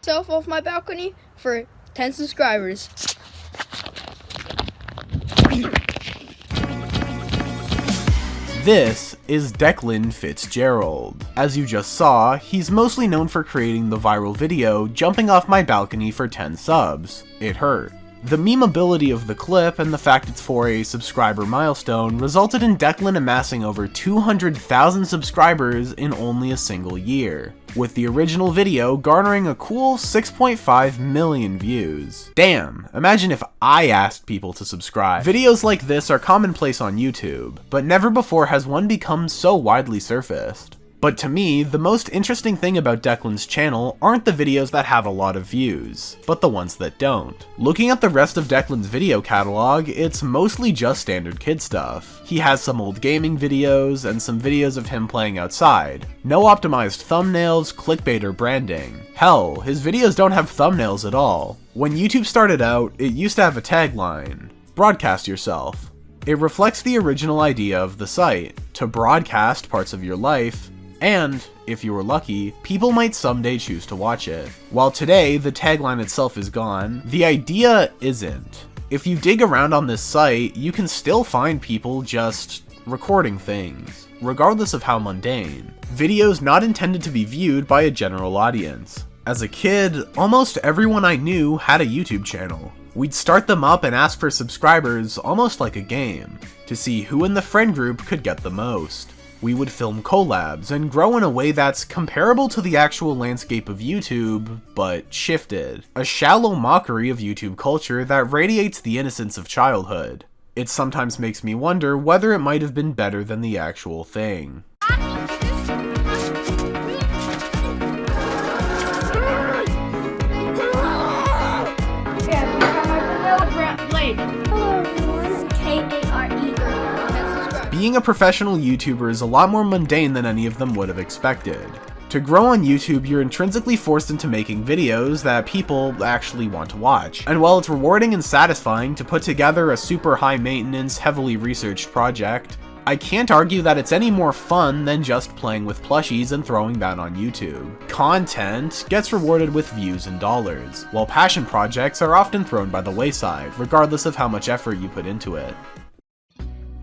Myself off my balcony for 10 subscribers. This is Declan Fitzgerald. As you just saw, he's mostly known for creating the viral video jumping off my balcony for 10 subs. It hurt. The memeability of the clip and the fact it's for a subscriber milestone resulted in Declan amassing over 200,000 subscribers in only a single year, with the original video garnering a cool 6.5 million views. Damn, imagine if I asked people to subscribe. Videos like this are commonplace on YouTube, but never before has one become so widely surfaced. But to me, the most interesting thing about Declan's channel aren't the videos that have a lot of views, but the ones that don't. Looking at the rest of Declan's video catalog, it's mostly just standard kid stuff. He has some old gaming videos, and some videos of him playing outside. No optimized thumbnails, clickbait, or branding. Hell, his videos don't have thumbnails at all. When YouTube started out, it used to have a tagline: broadcast yourself. It reflects the original idea of the site, to broadcast parts of your life, and, if you were lucky, people might someday choose to watch it. While today, the tagline itself is gone, the idea isn't. If you dig around on this site, you can still find people just recording things, regardless of how mundane. Videos not intended to be viewed by a general audience. As a kid, almost everyone I knew had a YouTube channel. We'd start them up and ask for subscribers almost like a game, to see who in the friend group could get the most. We would film collabs and grow in a way that's comparable to the actual landscape of YouTube, but shifted. A shallow mockery of YouTube culture that radiates the innocence of childhood. It sometimes makes me wonder whether it might have been better than the actual thing. Being a professional YouTuber is a lot more mundane than any of them would have expected. To grow on YouTube, you're intrinsically forced into making videos that people actually want to watch. And while it's rewarding and satisfying to put together a super high maintenance, heavily researched project, I can't argue that it's any more fun than just playing with plushies and throwing that on YouTube. Content gets rewarded with views and dollars, while passion projects are often thrown by the wayside, regardless of how much effort you put into it.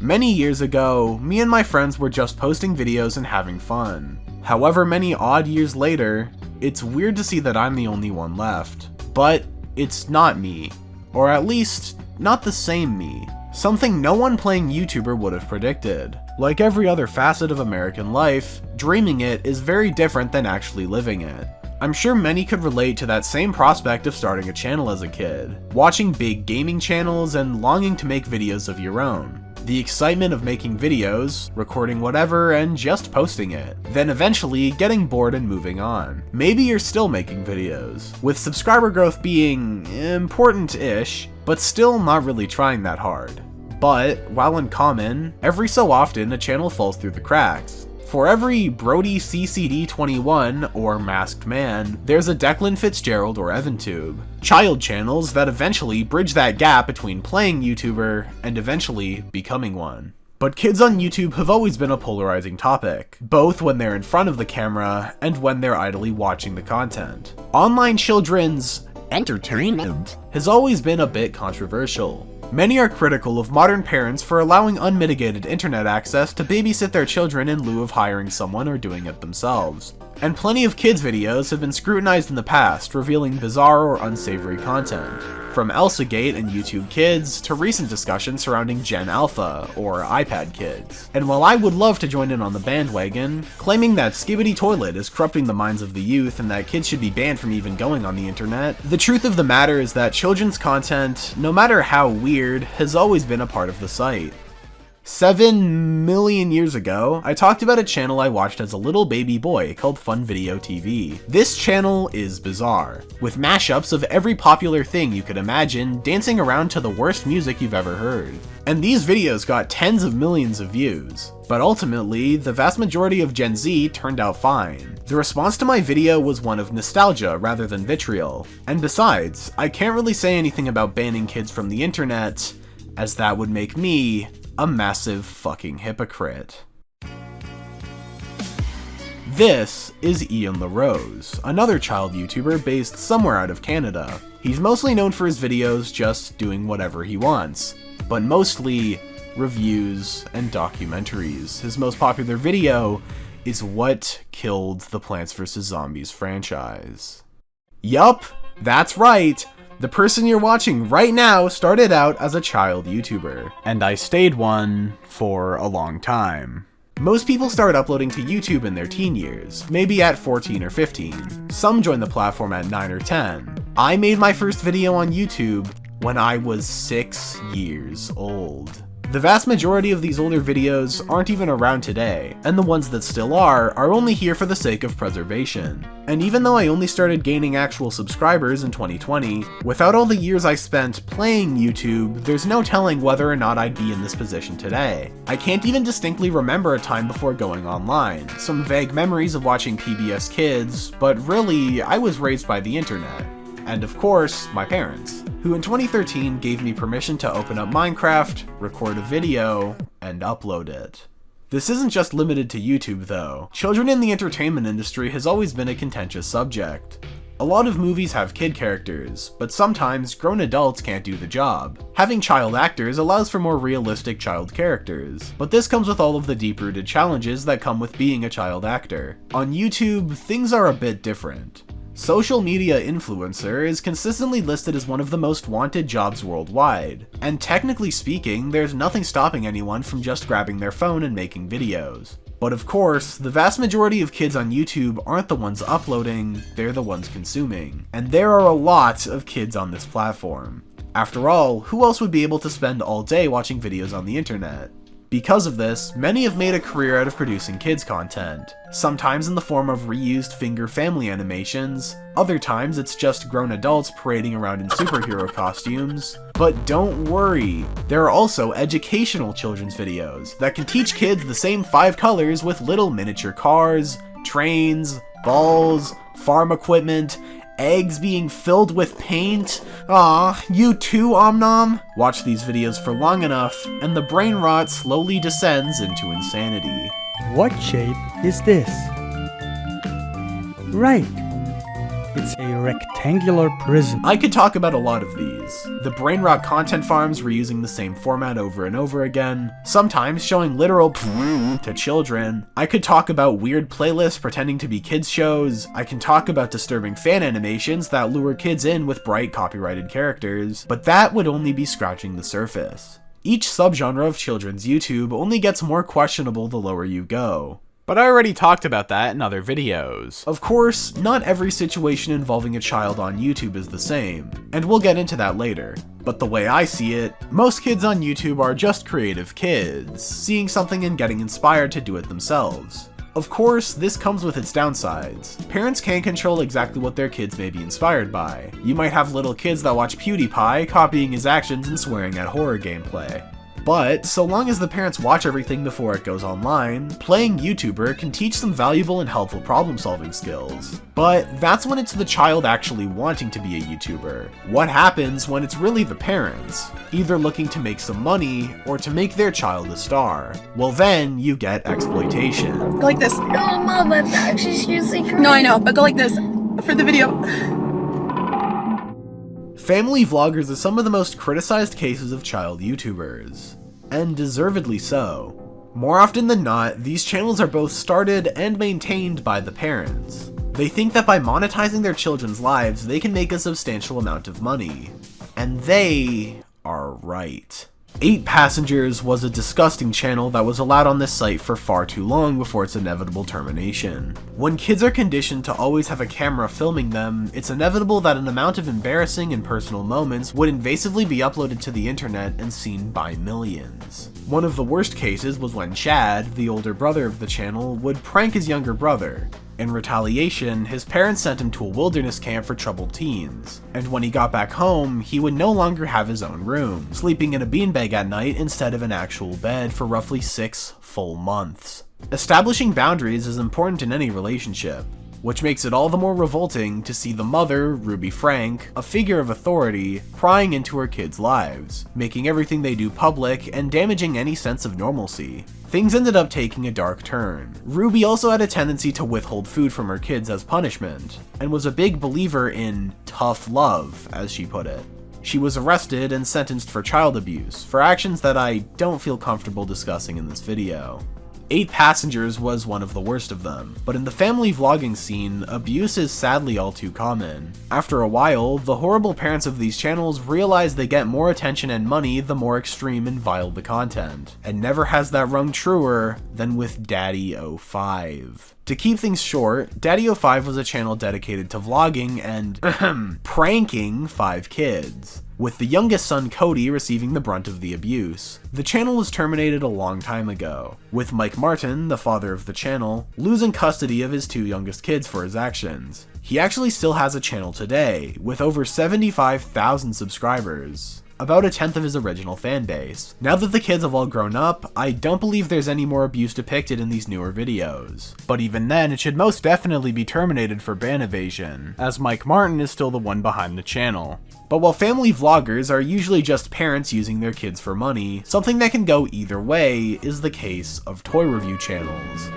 Many years ago, me and my friends were just posting videos and having fun. However many odd years later, it's weird to see that I'm the only one left. But it's not me. Or at least, not the same me. Something no one playing YouTuber would have predicted. Like every other facet of American life, dreaming it is very different than actually living it. I'm sure many could relate to that same prospect of starting a channel as a kid, watching big gaming channels and longing to make videos of your own. The excitement of making videos, recording whatever, and just posting it. Then eventually getting bored and moving on. Maybe you're still making videos, with subscriber growth being important-ish, but still not really trying that hard. But, while uncommon, every so often a channel falls through the cracks. For every Brody CCD21 or Masked Man, there's a Declan Fitzgerald or EvanTube. Child channels that eventually bridge that gap between playing YouTuber and eventually becoming one. But kids on YouTube have always been a polarizing topic, both when they're in front of the camera and when they're idly watching the content. Online children's entertainment has always been a bit controversial. Many are critical of modern parents for allowing unmitigated internet access to babysit their children in lieu of hiring someone or doing it themselves. And plenty of kids' videos have been scrutinized in the past, revealing bizarre or unsavory content. From ElsaGate and YouTube Kids, to recent discussions surrounding Gen Alpha, or iPad Kids. And while I would love to join in on the bandwagon, claiming that Skibbity Toilet is corrupting the minds of the youth and that kids should be banned from even going on the internet, the truth of the matter is that children's content, no matter how weird, has always been a part of the site. 7 million years ago, I talked about a channel I watched as a little baby boy called Fun Video TV. This channel is bizarre, with mashups of every popular thing you could imagine dancing around to the worst music you've ever heard. And these videos got tens of millions of views. But ultimately, the vast majority of Gen Z turned out fine. The response to my video was one of nostalgia rather than vitriol. And besides, I can't really say anything about banning kids from the internet, as that would make me a massive fucking hypocrite. This is Ian LaRose, another child YouTuber based somewhere out of Canada. He's mostly known for his videos just doing whatever he wants, but mostly reviews and documentaries. His most popular video is What Killed the Plants vs. Zombies franchise. Yup, that's right! The person you're watching right now started out as a child YouTuber, and I stayed one for a long time. Most people start uploading to YouTube in their teen years, maybe at 14 or 15. Some join the platform at 9 or 10. I made my first video on YouTube when I was 6 years old. The vast majority of these older videos aren't even around today, and the ones that still are only here for the sake of preservation. And even though I only started gaining actual subscribers in 2020, without all the years I spent playing YouTube, there's no telling whether or not I'd be in this position today. I can't even distinctly remember a time before going online, some vague memories of watching PBS Kids, but really, I was raised by the internet. And of course, my parents, who in 2013 gave me permission to open up Minecraft, record a video, and upload it. This isn't just limited to YouTube though. Children in the entertainment industry has always been a contentious subject. A lot of movies have kid characters, but sometimes grown adults can't do the job. Having child actors allows for more realistic child characters, but this comes with all of the deep-rooted challenges that come with being a child actor. On YouTube, things are a bit different. Social media influencer is consistently listed as one of the most wanted jobs worldwide, and technically speaking, there's nothing stopping anyone from just grabbing their phone and making videos. But of course, the vast majority of kids on YouTube aren't the ones uploading, they're the ones consuming. And there are a lot of kids on this platform. After all, who else would be able to spend all day watching videos on the internet? Because of this, many have made a career out of producing kids content, sometimes in the form of reused finger family animations, other times it's just grown adults parading around in superhero costumes. But don't worry, there are also educational children's videos that can teach kids the same 5 colors with little miniature cars, trains, balls, farm equipment, eggs being filled with paint. Aw, you too, Omnom? Watch these videos for long enough, and the brain rot slowly descends into insanity. What shape is this? Right. It's a rectangular prism. I could talk about a lot of these. The brain rot content farms reusing the same format over and over again, sometimes showing literal to children. I could talk about weird playlists pretending to be kids shows. I can talk about disturbing fan animations that lure kids in with bright copyrighted characters, but that would only be scratching the surface. Each subgenre of children's YouTube only gets more questionable the lower you go. But I already talked about that in other videos. Of course, not every situation involving a child on YouTube is the same, and we'll get into that later. But the way I see it, most kids on YouTube are just creative kids, seeing something and getting inspired to do it themselves. Of course, this comes with its downsides. Parents can't control exactly what their kids may be inspired by. You might have little kids that watch PewDiePie, copying his actions and swearing at horror gameplay. But, so long as the parents watch everything before it goes online, playing YouTuber can teach some valuable and helpful problem-solving skills. But that's when it's the child actually wanting to be a YouTuber. What happens when it's really the parents, either looking to make some money or to make their child a star? Well then, you get exploitation. Go like this. No, Mom, I'm actually seriously crying. No, I know, but go like this for the video. Family vloggers are some of the most criticized cases of child YouTubers, and deservedly so. More often than not, these channels are both started and maintained by the parents. They think that by monetizing their children's lives, they can make a substantial amount of money. And they are right. 8 Passengers was a disgusting channel that was allowed on this site for far too long before its inevitable termination. When kids are conditioned to always have a camera filming them, it's inevitable that an amount of embarrassing and personal moments would invasively be uploaded to the internet and seen by millions. One of the worst cases was when Chad, the older brother of the channel, would prank his younger brother. In retaliation, his parents sent him to a wilderness camp for troubled teens, and when he got back home, he would no longer have his own room, sleeping in a beanbag at night instead of an actual bed for roughly 6 full months. Establishing boundaries is important in any relationship. which makes it all the more revolting to see the mother, Ruby Frank, a figure of authority, prying into her kids' lives, making everything they do public and damaging any sense of normalcy. Things ended up taking a dark turn. Ruby also had a tendency to withhold food from her kids as punishment, and was a big believer in tough love, as she put it. She was arrested and sentenced for child abuse, for actions that I don't feel comfortable discussing in this video. 8 Passengers was one of the worst of them, but in the family vlogging scene, abuse is sadly all too common. After a while, the horrible parents of these channels realize they get more attention and money the more extreme and vile the content, and never has that rung truer than with Daddy05. To keep things short, Daddy05 was a channel dedicated to vlogging and pranking 5 kids, with the youngest son Cody receiving the brunt of the abuse. The channel was terminated a long time ago, with Mike Martin, the father of the channel, losing custody of his 2 youngest kids for his actions. He actually still has a channel today, with over 75,000 subscribers. About a tenth of his original fan base. Now that the kids have all grown up, I don't believe there's any more abuse depicted in these newer videos. But even then, it should most definitely be terminated for ban evasion, as Mike Martin is still the one behind the channel. But while family vloggers are usually just parents using their kids for money, something that can go either way is the case of toy review channels.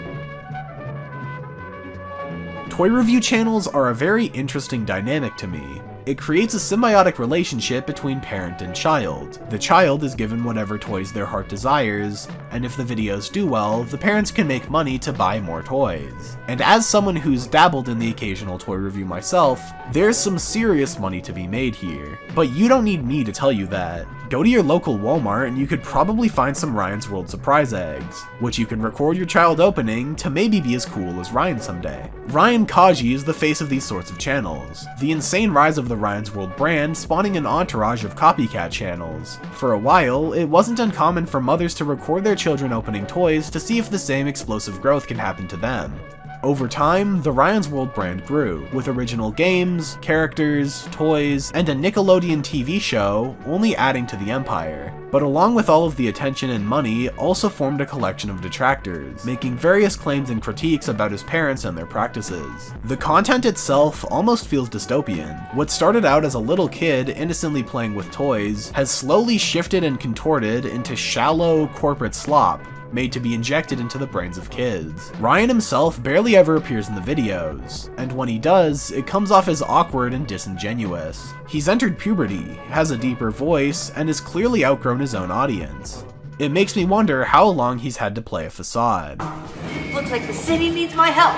Toy review channels are a very interesting dynamic to me. It creates a symbiotic relationship between parent and child. The child is given whatever toys their heart desires, and if the videos do well, the parents can make money to buy more toys. And as someone who's dabbled in the occasional toy review myself, there's some serious money to be made here. But you don't need me to tell you that. Go to your local Walmart and you could probably find some Ryan's World surprise eggs, which you can record your child opening to maybe be as cool as Ryan someday. Ryan Kaji is the face of these sorts of channels, the insane rise of the Ryan's World brand spawning an entourage of copycat channels. For a while, it wasn't uncommon for mothers to record their children opening toys to see if the same explosive growth can happen to them. Over time, the Ryan's World brand grew, with original games, characters, toys, and a Nickelodeon TV show only adding to the empire. But along with all of the attention and money, also formed a collection of detractors, making various claims and critiques about his parents and their practices. The content itself almost feels dystopian. What started out as a little kid innocently playing with toys has slowly shifted and contorted into shallow corporate slop, made to be injected into the brains of kids. Ryan himself barely ever appears in the videos, and when he does, it comes off as awkward and disingenuous. He's entered puberty, has a deeper voice, and has clearly outgrown his own audience. It makes me wonder how long he's had to play a facade. Looks like the city needs my help.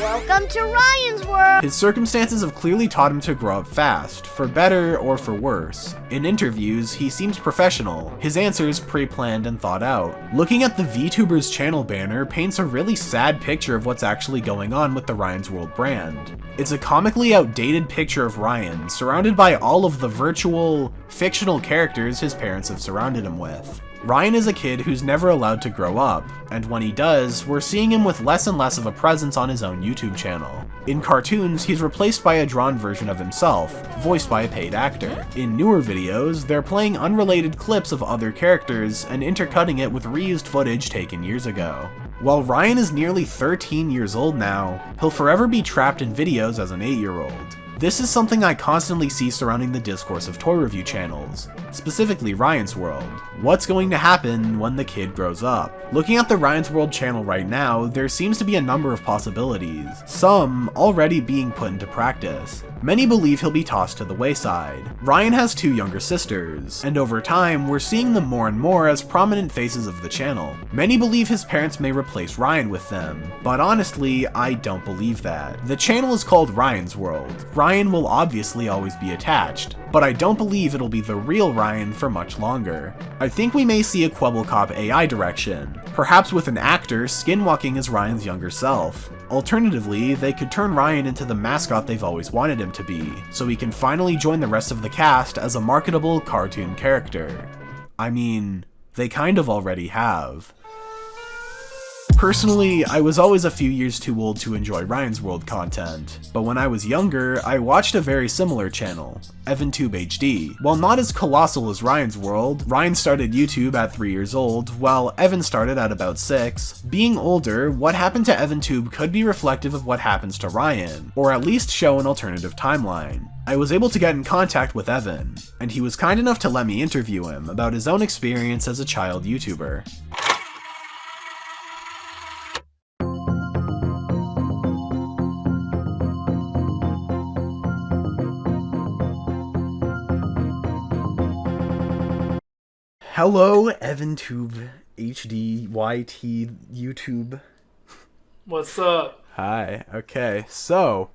Welcome to Ryan's World! His circumstances have clearly taught him to grow up fast, for better or for worse. In interviews, he seems professional, his answers pre-planned and thought out. Looking at the VTuber's channel banner paints a really sad picture of what's actually going on with the Ryan's World brand. It's a comically outdated picture of Ryan, surrounded by all of the virtual, fictional characters his parents have surrounded him with. Ryan is a kid who's never allowed to grow up, and when he does, we're seeing him with less and less of a presence on his own YouTube channel. In cartoons, he's replaced by a drawn version of himself, voiced by a paid actor. In newer videos, they're playing unrelated clips of other characters and intercutting it with reused footage taken years ago. While Ryan is nearly 13 years old now, he'll forever be trapped in videos as an 8-year-old. This is something I constantly see surrounding the discourse of toy review channels, specifically Ryan's World. What's going to happen when the kid grows up? Looking at the Ryan's World channel right now, there seems to be a number of possibilities, some already being put into practice. Many believe he'll be tossed to the wayside. Ryan has 2 younger sisters, and over time, we're seeing them more and more as prominent faces of the channel. Many believe his parents may replace Ryan with them, but honestly, I don't believe that. The channel is called Ryan's World. Ryan will obviously always be attached, but I don't believe it'll be the real Ryan for much longer. I think we may see a Kwebbelkop AI direction, perhaps with an actor skinwalking as Ryan's younger self. Alternatively, they could turn Ryan into the mascot they've always wanted him to be, so he can finally join the rest of the cast as a marketable cartoon character. I mean, they kind of already have. Personally, I was always a few years too old to enjoy Ryan's World content, but when I was younger, I watched a very similar channel, EvanTubeHD. While not as colossal as Ryan's World, Ryan started YouTube at 3 years old, while Evan started at about 6. Being older, what happened to EvanTube could be reflective of what happens to Ryan, or at least show an alternative timeline. I was able to get in contact with Evan, and he was kind enough to let me interview him about his own experience as a child YouTuber. Hello, EvanTubeHD, YT, YouTube. What's up? Hi, okay, so...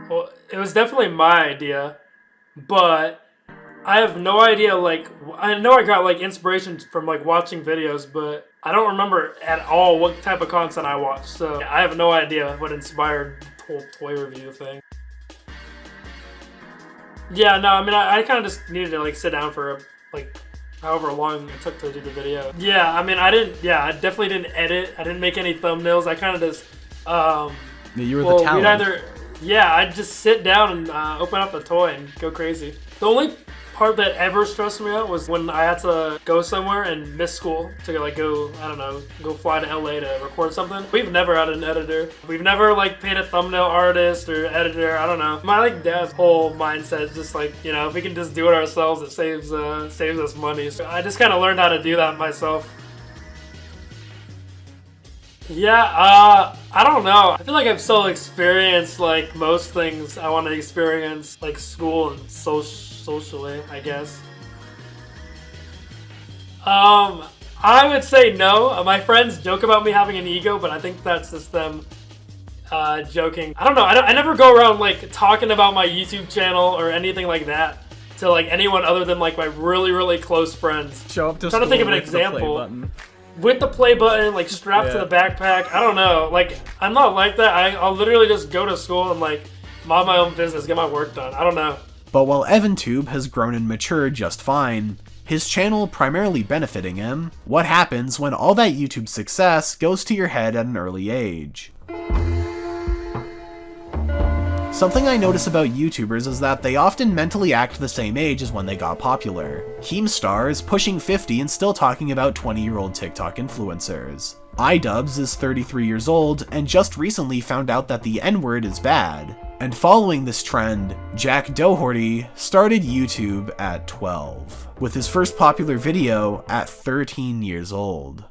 Well, it was definitely my idea, but I have no idea, like, I know I got, like, inspiration from, like, watching videos, but I don't remember at all what type of content I watched, so I have no idea what inspired the whole toy review thing. Yeah, no, I mean, I kind of just needed to, like, sit down for, like, however long it took to do the video. Yeah, I mean, I definitely didn't edit. I didn't make any thumbnails. I kind of just, yeah, you were the talent. I'd just sit down and open up the toy and go crazy. The only part that ever stressed me out was when I had to go somewhere and miss school to, like, go, I don't know, go fly to LA to record something. We've never had an editor. We've never, like, paid a thumbnail artist or editor. I don't know. My, like, dad's whole mindset is just like, you know, if we can just do it ourselves, it saves us money. So I just kind of learned how to do that myself. Yeah, I don't know. I feel like I've still experienced, like, most things I want to experience, like school and socially, I guess. I would say no. My friends joke about me having an ego, but I think that's just them joking. I don't know. I never go around, like, talking about my YouTube channel or anything like that to, like, anyone other than, like, my really, really close friends. Show up to I'm trying to think of an example. With the play button, like, strapped to the backpack. I don't know. Like, I'm not like that. I'll literally just go to school and, like, mind my own business, get my work done. I don't know. But while EvanTube has grown and matured just fine, his channel primarily benefiting him, what happens when all that YouTube success goes to your head at an early age? Something I notice about YouTubers is that they often mentally act the same age as when they got popular. Keemstar is pushing 50 and still talking about 20-year-old TikTok influencers. iDubbbz is 33 years old and just recently found out that the N-word is bad. And following this trend, Jack Doherty started YouTube at 12, with his first popular video at 13 years old.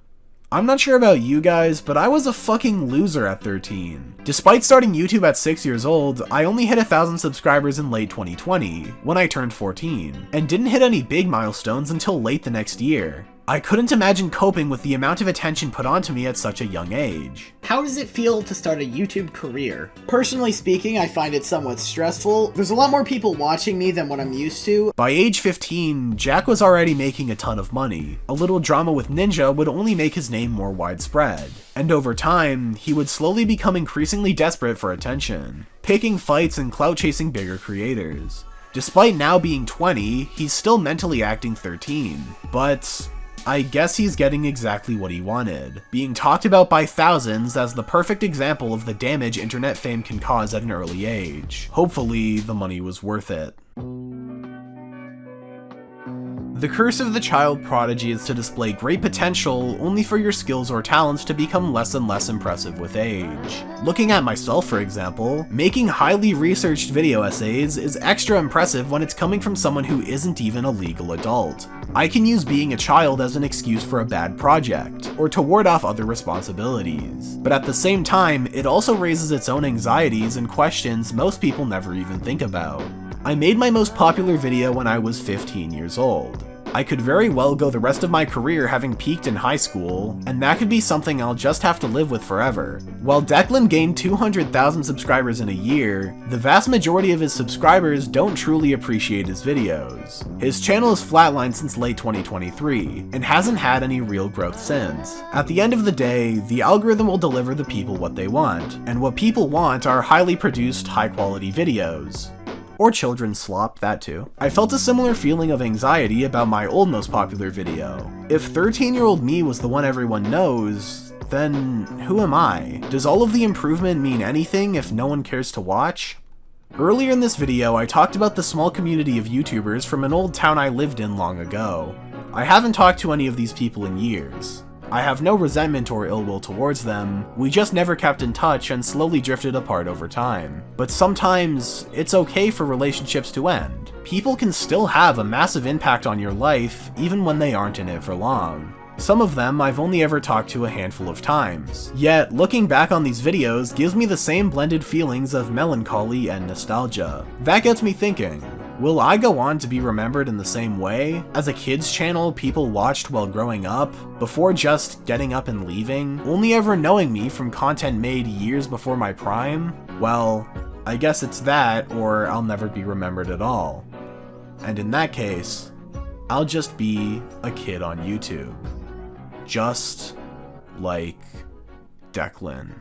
I'm not sure about you guys, but I was a fucking loser at 13. Despite starting YouTube at 6 years old, I only hit 1,000 subscribers in late 2020, when I turned 14, and didn't hit any big milestones until late the next year. I couldn't imagine coping with the amount of attention put onto me at such a young age. How does it feel to start a YouTube career? Personally speaking, I find it somewhat stressful. There's a lot more people watching me than what I'm used to. By age 15, Jack was already making a ton of money. A little drama with Ninja would only make his name more widespread. And over time, he would slowly become increasingly desperate for attention, picking fights and clout chasing bigger creators. Despite now being 20, he's still mentally acting 13. But I guess he's getting exactly what he wanted, being talked about by thousands as the perfect example of the damage internet fame can cause at an early age. Hopefully, the money was worth it. The curse of the child prodigy is to display great potential only for your skills or talents to become less and less impressive with age. Looking at myself, for example, making highly researched video essays is extra impressive when it's coming from someone who isn't even a legal adult. I can use being a child as an excuse for a bad project, or to ward off other responsibilities. But at the same time, it also raises its own anxieties and questions most people never even think about. I made my most popular video when I was 15 years old. I could very well go the rest of my career having peaked in high school, and that could be something I'll just have to live with forever. While Declan gained 200,000 subscribers in a year, the vast majority of his subscribers don't truly appreciate his videos. His channel has flatlined since late 2023, and hasn't had any real growth since. At the end of the day, the algorithm will deliver the people what they want, and what people want are highly produced, high-quality videos. Or children's slop, that too. I felt a similar feeling of anxiety about my old most popular video. If 13-year-old me was the one everyone knows, then who am I? Does all of the improvement mean anything if no one cares to watch? Earlier in this video, I talked about the small community of YouTubers from an old town I lived in long ago. I haven't talked to any of these people in years. I have no resentment or ill will towards them, we just never kept in touch and slowly drifted apart over time. But sometimes, it's okay for relationships to end. People can still have a massive impact on your life, even when they aren't in it for long. Some of them I've only ever talked to a handful of times. Yet, looking back on these videos gives me the same blended feelings of melancholy and nostalgia. That gets me thinking, will I go on to be remembered in the same way? As a kids channel people watched while growing up, before just getting up and leaving, only ever knowing me from content made years before my prime? Well, I guess it's that, or I'll never be remembered at all. And in that case, I'll just be a kid on YouTube. Just like Declan.